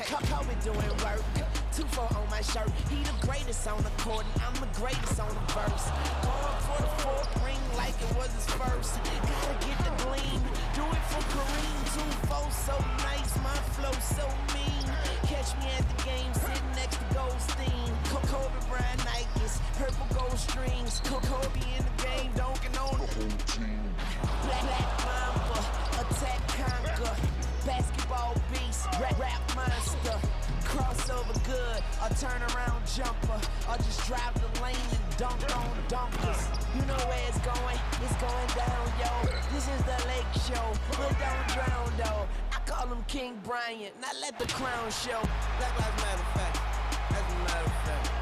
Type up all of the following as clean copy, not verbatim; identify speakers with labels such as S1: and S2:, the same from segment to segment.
S1: Kobe doing work. 2-4 on my shirt. He the greatest on the court, and I'm the greatest on the verse. Going for the fourth ring like it was his first. Gotta get the gleam. Do it for Kareem. 2-4 so nice, my flow so mean. Catch me at the game, sitting next to Goldstein. Kobe Bryant Nikes, purple gold strings. Kobe in the game, dunking on the whole team. Black Mamba, attack conquer. Basketball beast, rap monster. Crossover good, a turnaround jumper. Or just drive the lane and dunk on dunkers. You know where it's going down, yo. This is the Lake Show, but don't drown, though. I call him King Bryant, not let the crown show. Black Lives Matter fact, as a matter of fact.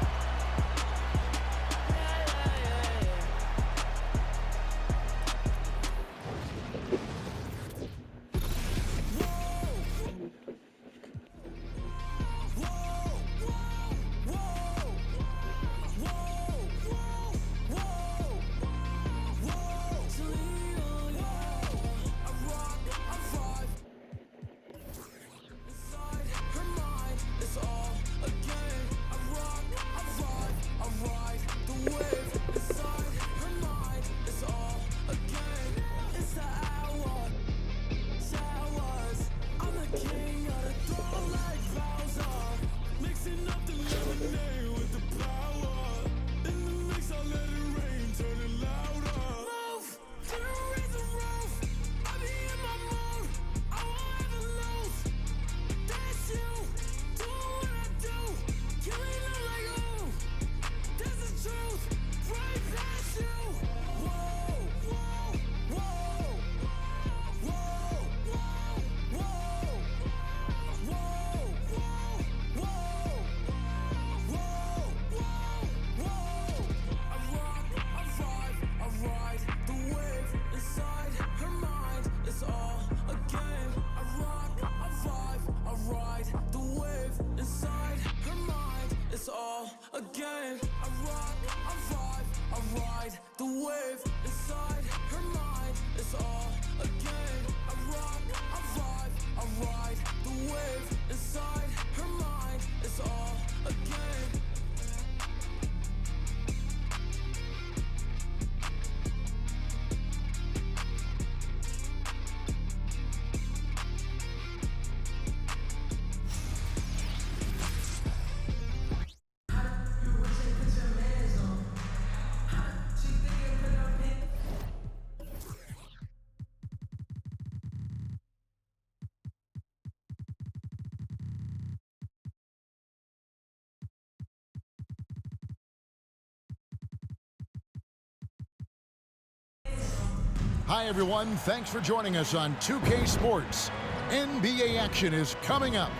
S2: Hi, everyone. Thanks for joining us on 2K Sports. NBA action is coming up.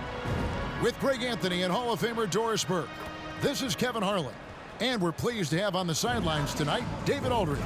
S2: With Greg Anthony and Hall of Famer Doris Burke, this is Kevin Harlan. And we're pleased to have on the sidelines tonight, David Aldridge.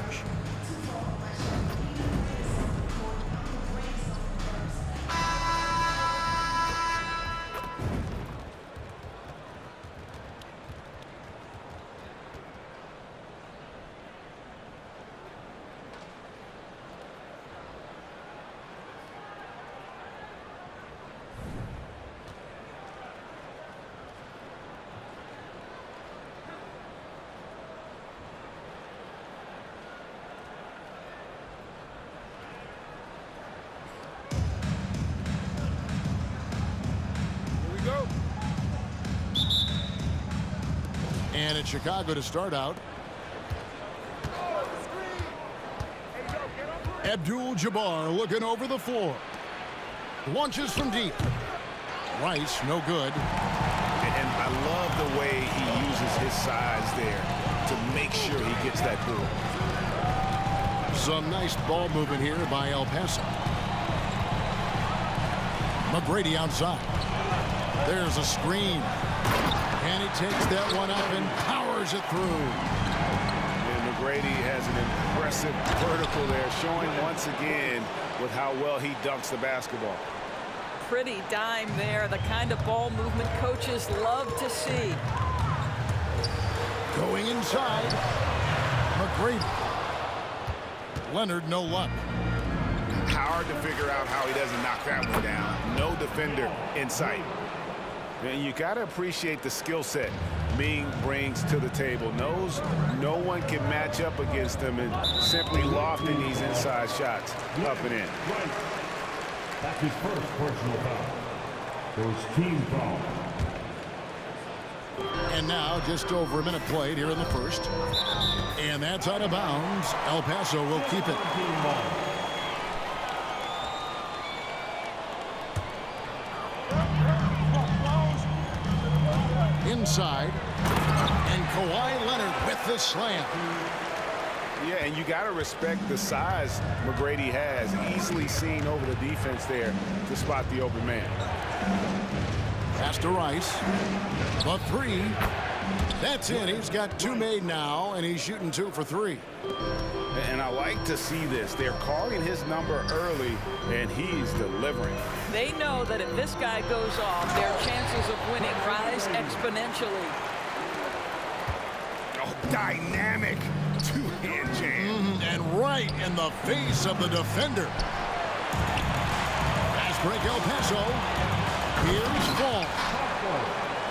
S2: And it's Chicago to start out. Abdul-Jabbar looking over the floor. Launches from deep. Rice, no good.
S3: And I love the way he uses his size there to make sure he gets that ball.
S2: Some nice ball movement here by El Paso. McGrady outside. There's a screen. And he takes that one up and powers it through.
S3: And McGrady has an impressive vertical there, showing once again with how well he dunks the basketball.
S4: Pretty dime there, the kind of ball movement coaches love to see.
S2: Going inside. McGrady. Leonard, no luck.
S3: Hard to figure out how he doesn't knock that one down. No defender in sight. And you got to appreciate the skill set Ming brings to the table. Knows no one can match up against him and simply lofting these inside shots up and in.
S5: That's his first personal foul. First team foul.
S2: And now just over a minute played here in the first. And that's out of bounds. El Paso will keep it. Inside. And Kawhi Leonard with the slam.
S3: Yeah, and you got to respect the size McGrady has. Easily seen over the defense there to spot the open man.
S2: Pass to Rice. The three. That's in. He's got two made now, and he's shooting 2 for 3.
S3: And I like to see this. They're calling his number early, and he's delivering.
S4: They know that if this guy goes off, their chances of winning rise exponentially.
S3: Oh, dynamic two-hand jam.
S2: And right in the face of the defender. Fast break El Paso. Here's Ball.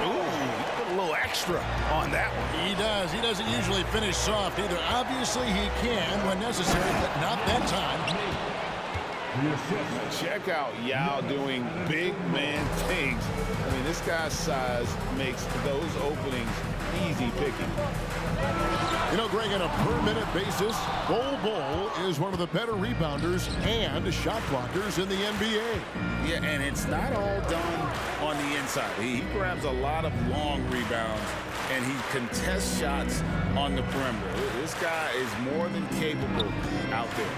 S3: Ooh, he put a little extra on that one.
S2: He does. He doesn't usually finish soft either. Obviously, he can when necessary, but not that time.
S3: Check out Yao doing big man things. I mean, this guy's size makes those openings easy picking.
S2: You know, Greg, on a per-minute basis, Bol is one of the better rebounders and shot blockers in the NBA.
S3: Yeah, and it's not all done on the inside. He grabs a lot of long rebounds, and he contests shots on the perimeter. This guy is more than capable out there.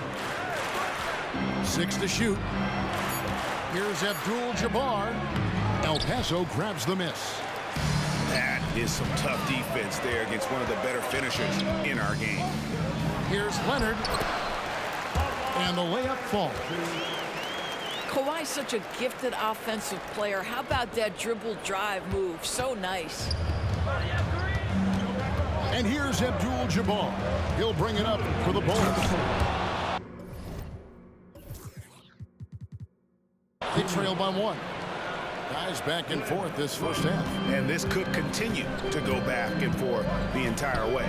S2: 6 to shoot. Here's Abdul-Jabbar. El Paso grabs the miss.
S3: That is some tough defense there against one of the better finishers in our game.
S2: Here's Leonard. And the layup falls.
S4: Kawhi's such a gifted offensive player. How about that dribble drive move? So nice.
S2: And here's Abdul-Jabbar. He'll bring it up for the Bulls. They trail by 1. Guys back and forth this first half.
S3: And this could continue to go back and forth the entire way.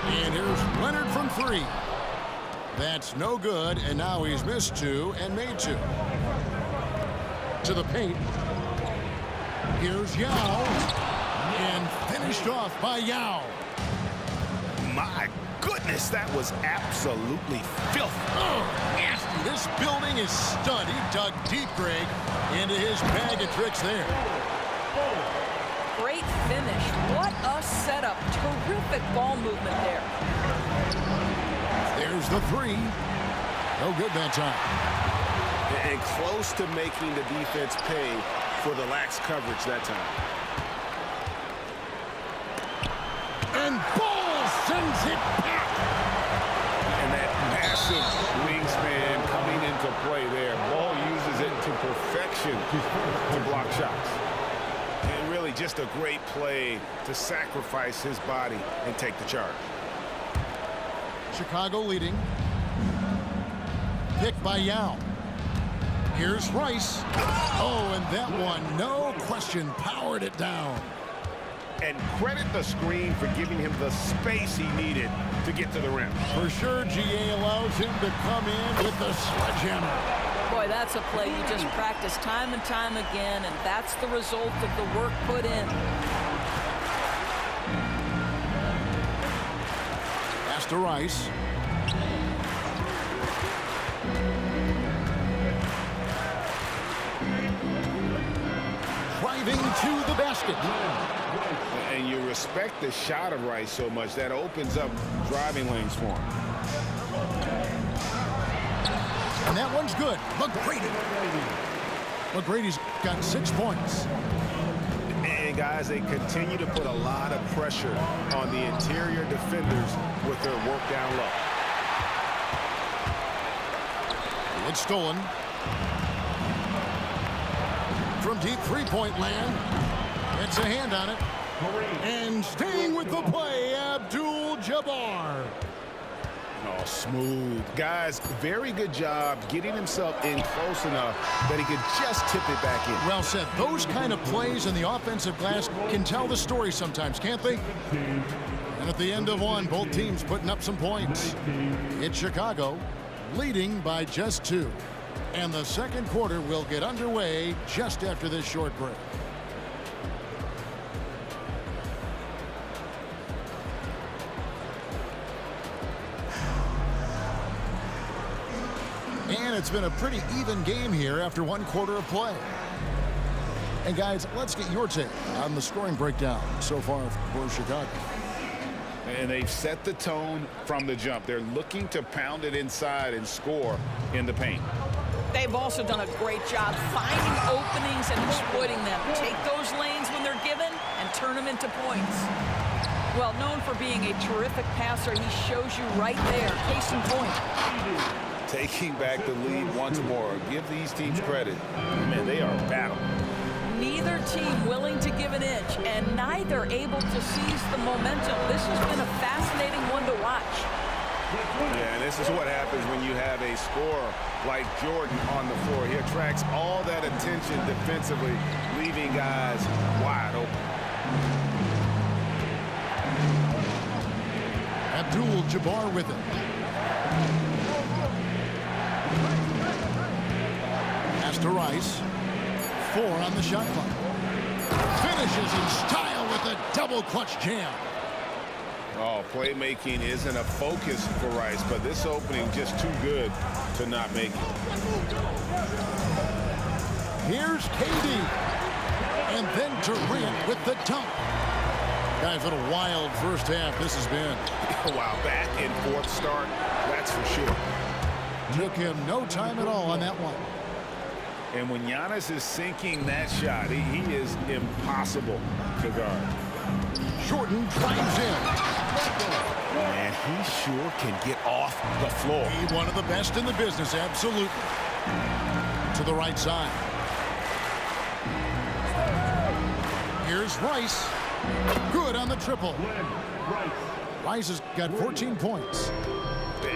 S2: And here's Leonard from 3. That's no good, and now he's missed 2 and made 2. To the paint. Here's Yao. And finished off by Yao.
S3: My goodness, that was absolutely filthy.
S2: Oh, nasty. This building is stud. He dug deep, Greg, into his bag of tricks there.
S4: Great finish. What a setup. Terrific ball movement there.
S2: There's the 3. No good that time.
S3: And close to making the defense pay for the lax coverage that time.
S2: And Ball sends it back.
S3: And that massive wingspan coming into play there. Ball uses it to perfection to block shots. And really just a great play to sacrifice his body and take the charge.
S2: Chicago leading. Picked by Yao. Here's Rice. Oh, and that one, no question, powered it down.
S3: And credit the screen for giving him the space he needed to get to the rim.
S2: For sure, GA allows him to come in with the sledgehammer.
S4: Boy, that's a play you just practice time and time again, and that's the result of the work put in.
S2: Pass to Rice. Driving to the basket.
S3: And you respect the shot of Rice so much that opens up driving lanes for him.
S2: And that one's good. McGrady. McGrady's got 6 points.
S3: And guys, they continue to put a lot of pressure on the interior defenders with their work down low.
S2: It's stolen. From deep three-point land. It's a hand on it. And staying with the play, Abdul-Jabbar.
S3: Oh, smooth. Guys, very good job getting himself in close enough that he could just tip it back in.
S2: Well said. Those kind of plays in the offensive glass can tell the story sometimes, can't they? And at the end of one, both teams putting up some points. It's Chicago leading by just 2. And the second quarter will get underway just after this short break. And it's been a pretty even game here after one quarter of play. And guys, let's get your take on the scoring breakdown so far for Chicago.
S3: And they've set the tone from the jump. They're looking to pound it inside and score in the paint.
S4: They've also done a great job finding openings and exploiting them. Take those lanes when they're given and turn them into points. Well, known for being a terrific passer, he shows you right there. Case in point.
S3: Taking back the lead once more. Give these teams credit. Man, they are battling.
S4: Neither team willing to give an inch, and neither able to seize the momentum. This has been a fascinating one to watch.
S3: Yeah, and this is what happens when you have a scorer like Jordan on the floor. He attracts all that attention defensively, leaving guys wide open.
S2: Abdul-Jabbar with it. Pass to Rice. 4 on the shot clock. Finishes in style with a double clutch jam.
S3: Oh, playmaking isn't a focus for Rice, but this opening just too good to not make it.
S2: Here's KD. And then Durant with the dunk. Guys, what a wild first half this has been.
S3: Wow, back and forth start, that's for sure.
S2: Took him no time at all on that one.
S3: And when Giannis is sinking that shot, he is impossible to guard.
S2: Jordan drives in.
S3: Man, he sure can get off the floor.
S2: He's one of the best in the business, absolutely. To the right side. Here's Rice. Good on the triple. Rice has got 14 points.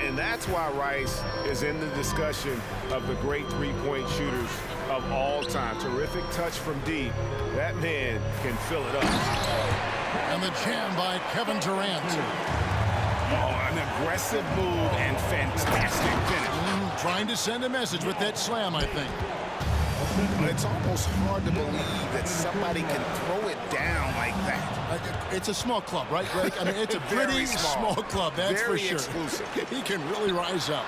S3: And that's why Rice is in the discussion of the great three-point shooters of all time. Terrific touch from deep. That man can fill it up.
S2: And the jam by Kevin Durant.
S3: Oh, an aggressive move and fantastic finish.
S2: Trying to send a message with that slam, I think.
S3: But it's almost hard to believe that somebody can throw it down like that.
S2: It's a small club, right, Greg? I mean, it's a pretty small club, that's
S3: Very
S2: for sure.
S3: exclusive.
S2: He can really rise up.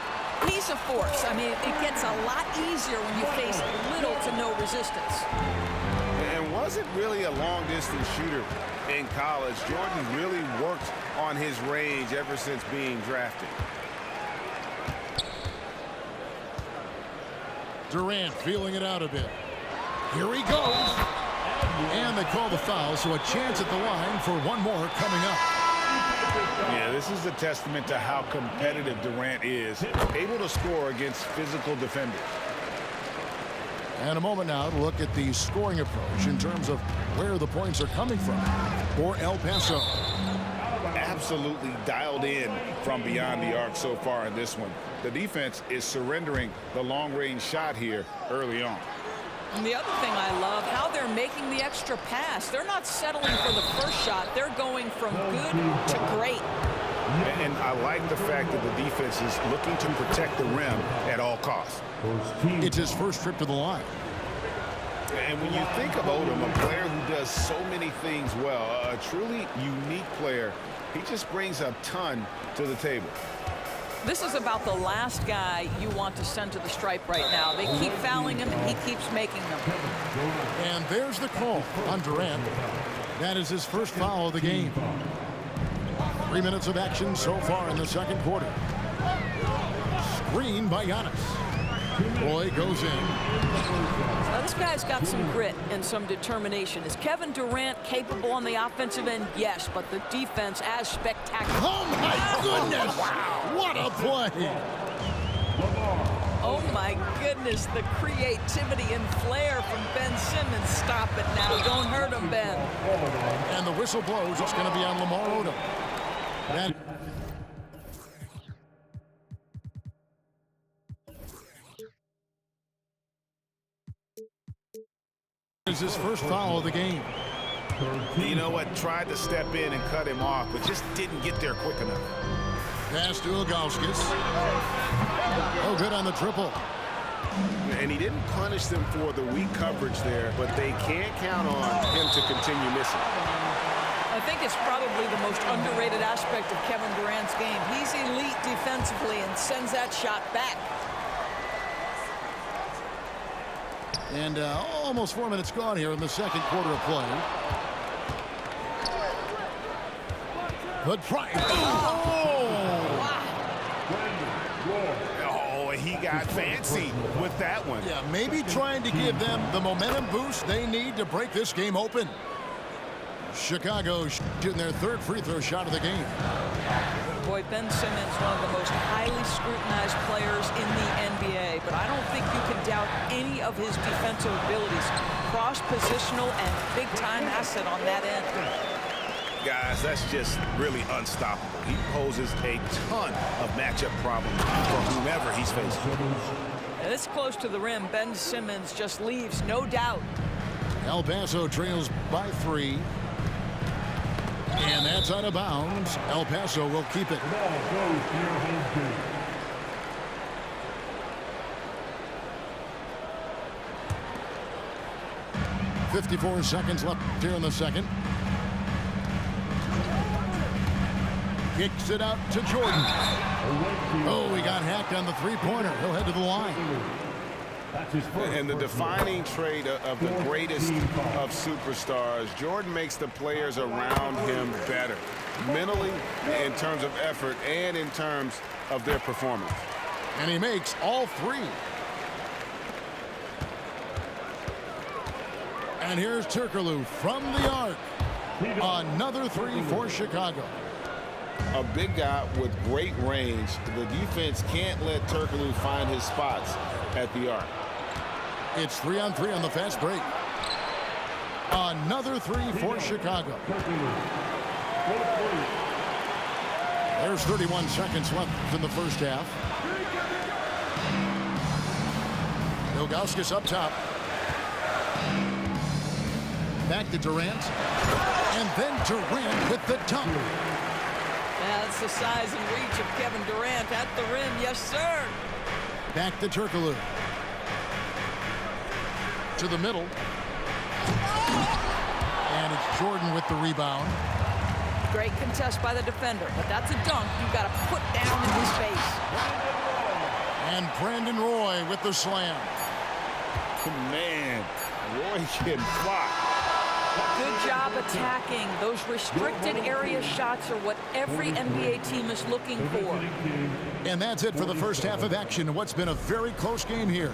S4: He's a force. I mean, it gets a lot easier when you face little to no resistance.
S3: And wasn't really a long-distance shooter in college. Jordan really worked on his range ever since being drafted.
S2: Durant feeling it out a bit. Here he goes. And they call the foul, so a chance at the line for one more coming up.
S3: Yeah, this is a testament to how competitive Durant is, able to score against physical defenders.
S2: And a moment now to look at the scoring approach in terms of where the points are coming from for El Paso.
S3: Absolutely dialed in from beyond the arc so far in this one. The defense is surrendering the long-range shot here early on.
S4: And the other thing I love, how they're making the extra pass. They're not settling for the first shot. They're going from good to great.
S3: And I like the fact that the defense is looking to protect the rim at all costs.
S2: It's his first trip to the line.
S3: And when you think of Odom, a player who does so many things well, a truly unique player, he just brings a ton to the table.
S4: This is about the last guy you want to send to the stripe right now. They keep fouling him, and he keeps making them.
S2: And there's the call on Durant. That is his first foul of the game. 3 minutes of action so far in the second quarter. Screen by Giannis. Boy goes in.
S4: Now, this guy's got some grit and some determination. Is Kevin Durant capable on the offensive end? Yes, but the defense as spectacular.
S2: Oh, my goodness! Wow. What a play!
S4: Oh, my goodness, the creativity and flair from Ben Simmons. Stop it now. Don't hurt him, Ben.
S2: And the whistle blows. It's going to be on Lamar Odom. It's his first foul of the game.
S3: You know what? Tried to step in and cut him off, but just didn't get there quick enough.
S2: Pass to Ilgauskas. Oh, good on the triple.
S3: And he didn't punish them for the weak coverage there, but they can't count on him to continue missing.
S4: I think it's probably the most underrated aspect of Kevin Durant's game. He's elite defensively and sends that shot back.
S2: And almost 4 minutes gone here in the second quarter of play. But Price.
S3: Oh, he got fancy with that one.
S2: Yeah, maybe trying to give them the momentum boost they need to break this game open. Chicago shooting their third free throw shot of the game.
S4: Boy, Ben Simmons, one of the most highly scrutinized players in the NBA, but I don't think you can doubt any of his defensive abilities. Cross-positional and big-time asset on that end.
S3: Guys, that's just really unstoppable. He poses a ton of matchup problems for whomever he's facing.
S4: This close to the rim, Ben Simmons just leaves, no doubt.
S2: El Paso trails by 3. And that's out of bounds. El Paso will keep it. 54 seconds left here in the second. Kicks it out to Jordan. Oh, he got hacked on the three-pointer. He'll head to the line.
S3: And the defining trait of the greatest of superstars, Jordan makes the players around him better, mentally, in terms of effort, and in terms of their performance.
S2: And he makes all 3. And here's Turkoglu from the arc. Another 3 for Chicago.
S3: A big guy with great range. The defense can't let Turkoglu find his spots at the arc.
S2: It's 3-on-3 on the fast break. Another 3 for Chicago. There's 31 seconds left in the first half. Ilgauskas up top. Back to Durant. And then Durant with the dunk.
S4: That's the size and reach of Kevin Durant at the rim. Yes, sir.
S2: Back to Turkoglu. To the middle. And it's Jordan with the rebound.
S4: Great contest by the defender, but that's a dunk you've got to put down in his face.
S2: And Brandon Roy with the slam.
S3: Man, Roy can block.
S4: Good job attacking. Those restricted area shots are what every NBA team is looking for.
S2: And that's it for the first half of action in what's been a very close game here.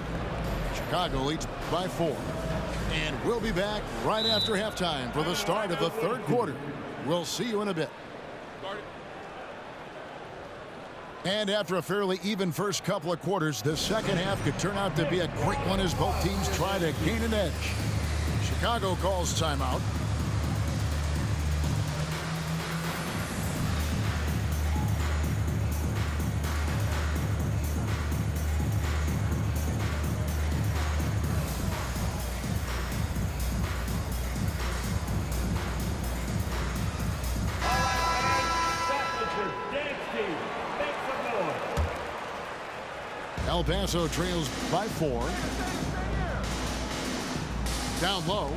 S2: Chicago leads by 4. And we'll be back right after halftime for the start of the third quarter. We'll see you in a bit. And after a fairly even first couple of quarters, the second half could turn out to be a great one as both teams try to gain an edge. Chicago calls timeout. El Paso trails by 4. Down low.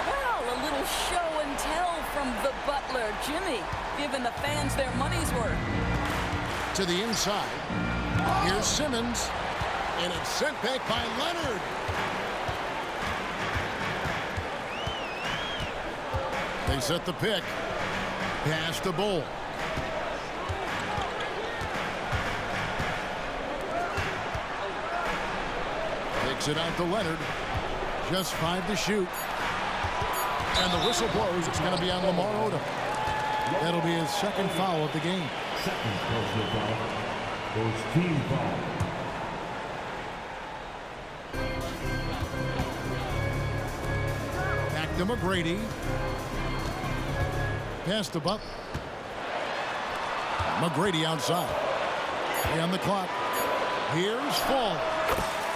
S4: Well, a little show and tell from the butler, Jimmy, giving the fans their money's worth.
S2: To the inside. Here's Simmons. And it's sent back by Leonard. They set the pick. Pass to Bull. Takes it out to Leonard. Just 5 to shoot. And the whistle blows. It's going to be on Lamar Odom. That'll be his second foul of the game.
S5: Second personal foul. Goes team foul.
S2: Back to McGrady. Pass to Buck. McGrady outside. On the clock. Here's Fall.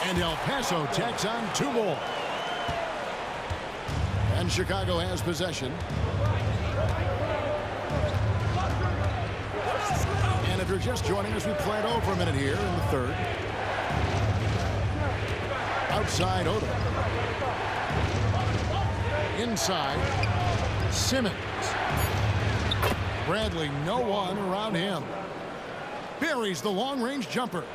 S2: And El Paso tacks on 2 more. And Chicago has possession. And if you're just joining us, we play it over a minute here in the third. Outside Odom. Inside Simmons. Bradley, no one around him. Buries the long-range jumper.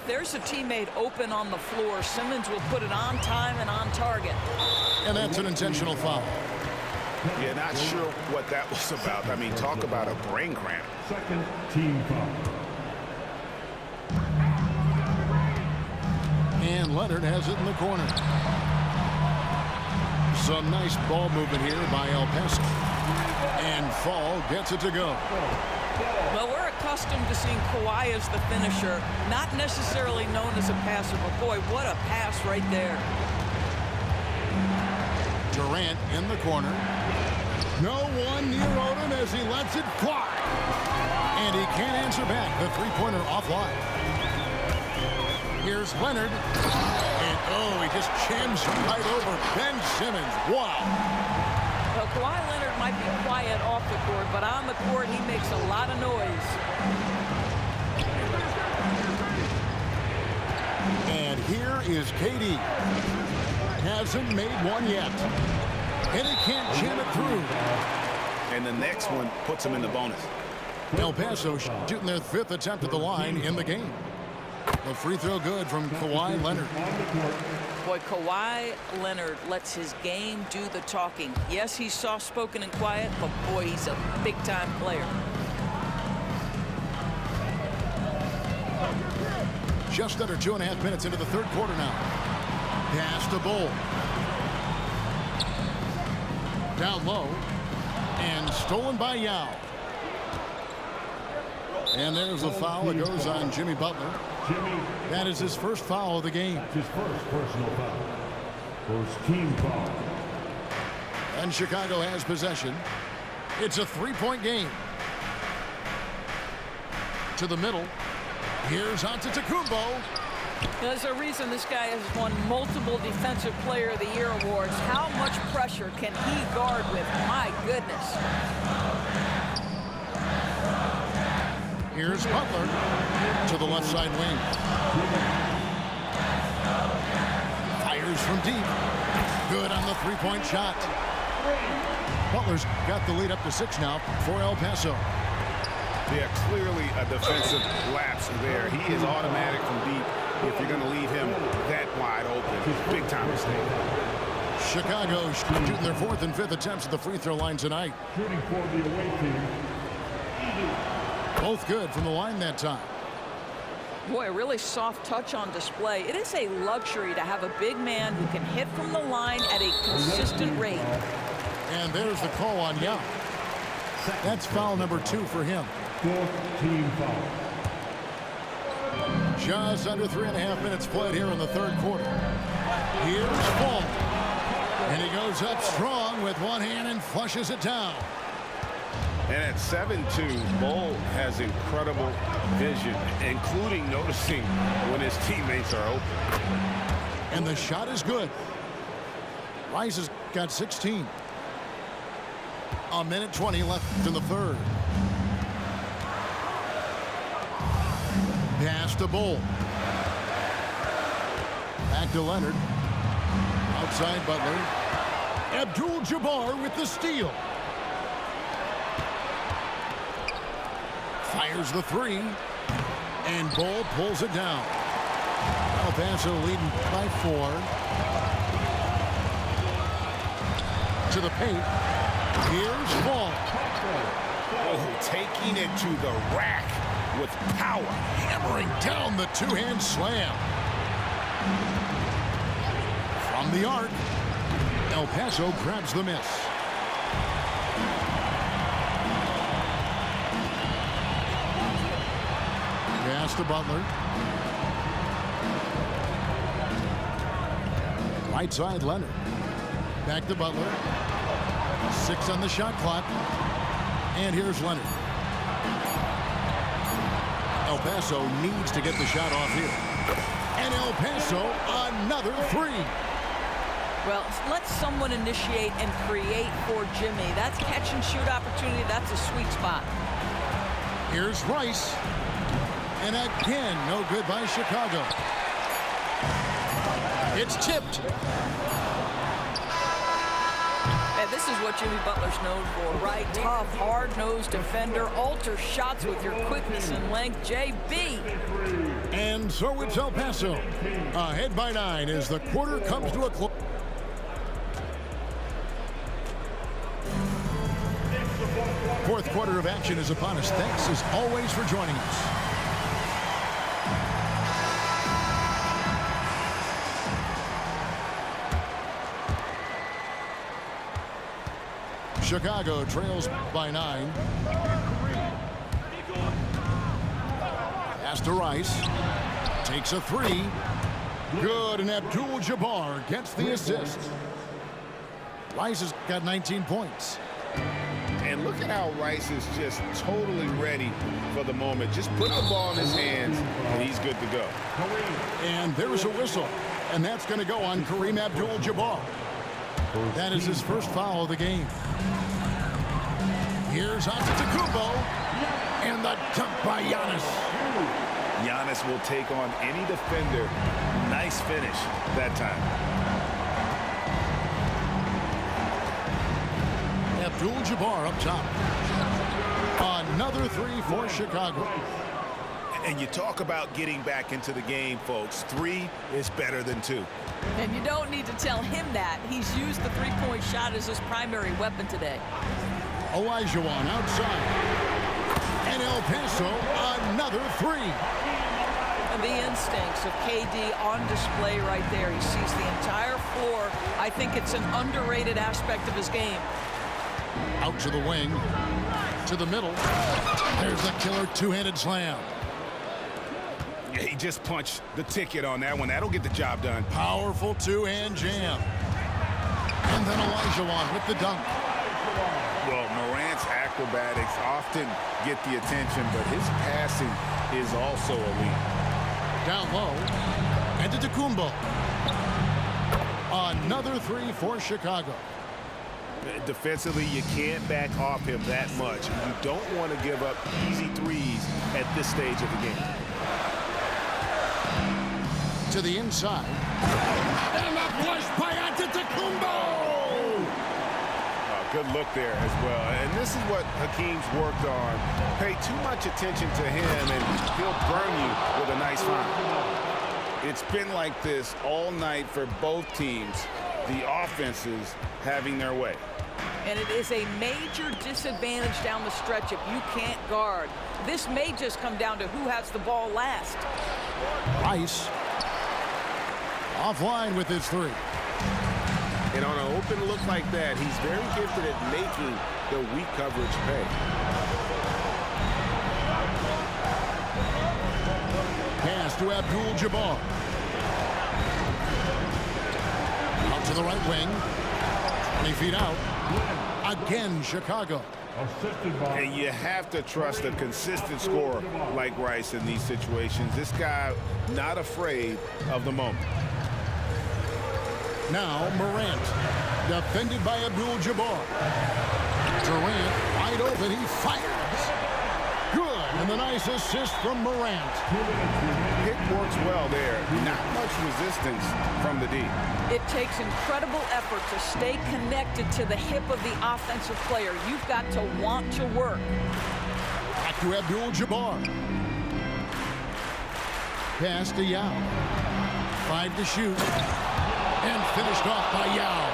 S4: There's a teammate open on the floor. Simmons will put it on time and on target.
S2: And that's an intentional foul.
S3: Yeah, not sure what that was about. I mean, talk about a brain cramp.
S5: Second team foul.
S2: And Leonard has it in the corner. Some nice ball movement here by El Paso. And Fall gets it to go.
S4: Well, we're accustomed to seeing Kawhi as the finisher, not necessarily known as a passer, but boy, what a pass right there.
S2: Durant in the corner. No one near Odom as he lets it fly. And he can't answer back. The three-pointer offline. Here's Leonard. And oh, he just jams right over Ben Simmons. Wow.
S4: Well, Kawhi Leonard might be quiet off the court, but on the court, he makes a lot of noise.
S2: And here is KD. Hasn't made one yet. And he can't jam it through.
S3: And the next one puts him in the bonus.
S2: El Paso shooting their 5th attempt at the line in the game. A free throw good from Kawhi Leonard.
S4: Boy, Kawhi Leonard lets his game do the talking. Yes, he's soft-spoken and quiet, but boy, he's a big-time player.
S2: Just under 2.5 minutes into the third quarter now. Pass to Bull. Down low. And stolen by Yao. And there's a foul that goes on Jimmy Butler. That is his first foul of the game.
S5: His first personal foul. First team foul.
S2: And Chicago has possession. It's a 3-point game. To the middle. Here's Antetokounmpo.
S4: There's a reason this guy has won multiple Defensive Player of the Year awards. How much pressure can he guard with? My goodness.
S2: Here's Butler to the left side wing. Fires from deep. Good on the three-point shot. Butler's got the lead up to 6 now for El Paso.
S3: Yeah, clearly a defensive lapse there. He is automatic from deep if you're going to leave him that wide open. Big time mistake.
S2: Chicago shooting their 4th and 5th attempts at the free throw line tonight.
S5: Shooting for the away team.
S2: Both good from the line that time.
S4: Boy, a really soft touch on display. It is a luxury to have a big man who can hit from the line at a consistent rate.
S2: And there's the call on Yao. That's foul number 2 for him.
S5: 4th team foul.
S2: Just under 3.5 minutes played here in the third quarter. Here's Fall. And he goes up strong with one hand and flushes it down.
S3: And at 7'2", Bull has incredible vision, including noticing when his teammates are open.
S2: And the shot is good. Rice has got 16. A minute 20 left in the third. Pass to Bull. Back to Leonard. Outside Butler. Abdul-Jabbar with the steal. Fires the 3. And Bull pulls it down. El Paso leading by 4. To the paint. Here's Fall.
S3: Oh, taking it to the rack with power.
S2: Hammering down the two-hand slam. From the arc. El Paso grabs the miss. Pass to Butler. Right side, Leonard. Back to Butler. 6 on the shot clock. And here's Leonard. El Paso needs to get the shot off here. And El Paso, another three.
S4: Well, let someone initiate and create for Jimmy. That's catch and shoot opportunity. That's a sweet spot.
S2: Here's Rice. And again, no good by Chicago. It's tipped.
S4: And this is what Jimmy Butler's known for, right? Tough, hard-nosed defender. Alter shots with your quickness and length. JB.
S2: And so it's El Paso. Ahead by 9 as the quarter comes to a close. Fourth quarter of action is upon us. Thanks as always for joining us. Chicago trails by 9. Pass to Rice. Takes a three. Good, and Abdul-Jabbar gets the assist. Rice has got 19 points.
S3: And look at how Rice is just totally ready for the moment. Just put the ball in his hands, and he's good to go.
S2: And there's a whistle, and that's going to go on Kareem Abdul-Jabbar. That is his first foul of the game. Here's Antetokounmpo, and the dunk by Giannis.
S3: Giannis will take on any defender. Nice finish that time.
S2: Abdul-Jabbar up top. Another three for Chicago.
S3: And you talk about getting back into the game, folks. 3 is better than 2.
S4: And you don't need to tell him that. He's used the three-point shot as his primary weapon today.
S2: Olajuwon outside. And El Paso, another three.
S4: And the instincts of KD on display right there. He sees the entire floor. I think it's an underrated aspect of his game.
S2: Out to the wing. To the middle. There's the killer two-handed slam.
S3: Yeah, he just punched the ticket on that one. That'll get the job done.
S2: Powerful two-hand jam. And then Olajuwon with the dunk.
S3: Well, Morant's acrobatics often get the attention, but his passing is also elite.
S2: Down low. And to Antetokounmpo. Another three for Chicago.
S3: Defensively, you can't back off him that much. You don't want to give up easy threes at this stage of the game.
S2: To the inside. And a push by Antetokounmpo!
S3: Good look there as well. And this is what Hakeem's worked on. Pay too much attention to him, and he'll burn you with a nice foul. It's been like this all night for both teams. The offenses having their way.
S4: And it is a major disadvantage down the stretch if you can't guard. This may just come down to who has the ball last.
S2: Rice. Offline with his three.
S3: And on an open look like that, he's very gifted at making the weak coverage pay.
S2: Pass to Abdul-Jabbar. Out to the right wing. 20 feet out. Again, Chicago.
S3: And you have to trust a consistent scorer like Rice in these situations. This guy not afraid of the moment.
S2: Now Morant, defended by Abdul-Jabbar. Durant wide open, he fires. Good, and the nice assist from Morant.
S3: Pick works well there. Not much resistance from the D.
S4: It takes incredible effort to stay connected to the hip of the offensive player. You've got to want to work.
S2: Back to Abdul-Jabbar. Pass to Yao. 5 to shoot. And finished off by Yao.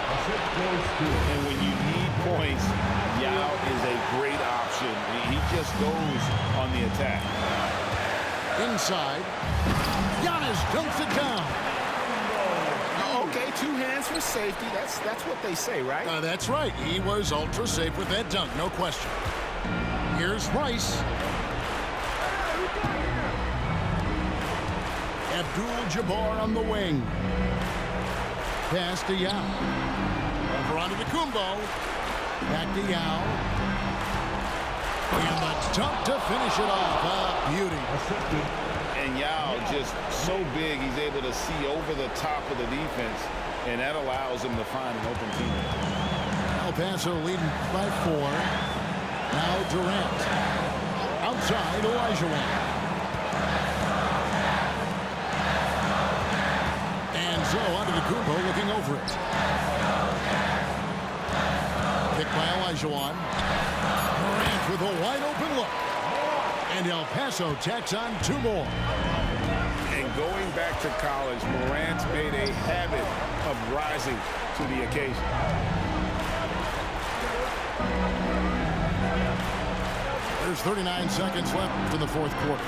S3: And when you need points, Yao is a great option. He just goes on the attack.
S2: Inside. Giannis dumps it down.
S3: Okay, 2 hands for safety. That's what they say, right?
S2: That's right. He was ultra safe with that dunk, no question. Here's Rice. Abdul-Jabbar on the wing. Pass to Yao. Over onto Antetokounmpo. Back to Yao. And the dunk to finish it off. A beauty.
S3: And Yao just so big, he's able to see over the top of the defense, and that allows him to find an open teammate.
S2: El Paso leading by 4. Now Durant. Outside, Olajuwon. And so Antetokounmpo looking over it. Picked by Olajuwon. Durant with a wide open look. And El Paso tacks on 2 more.
S3: And going back to college, Morant's made a habit of rising to the occasion.
S2: There's 39 seconds left in the 4th quarter.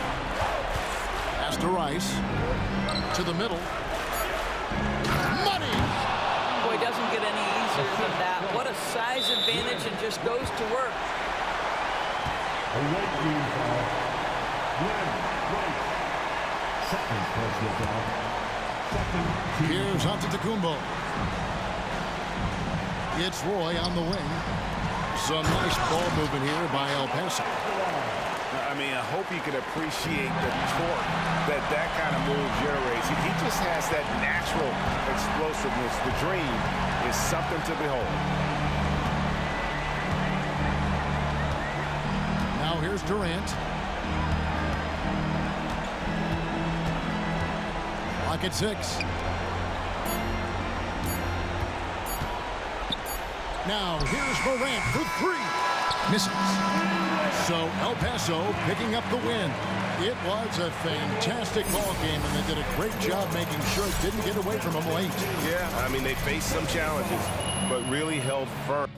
S2: Pass to Rice. To the middle. Money!
S4: Boy, doesn't get any easier than that. What a size advantage, and just goes to work.
S5: A white team foul. Glenn Rice. Second personal foul. Second team.
S2: Here's Antetokounmpo. It's Roy on the wing. Some nice ball movement here by El Paso.
S3: I mean, I hope you can appreciate the torque that kind of move generates. He just has that natural explosiveness. The dream is something to behold.
S2: Now here's Durant. Clock at 6. Now here's Morant for 3. Misses. So El Paso picking up the win. It was a fantastic ball game, and they did a great job making sure it didn't get away from them late.
S3: Yeah, I mean, they faced some challenges, but really held firm.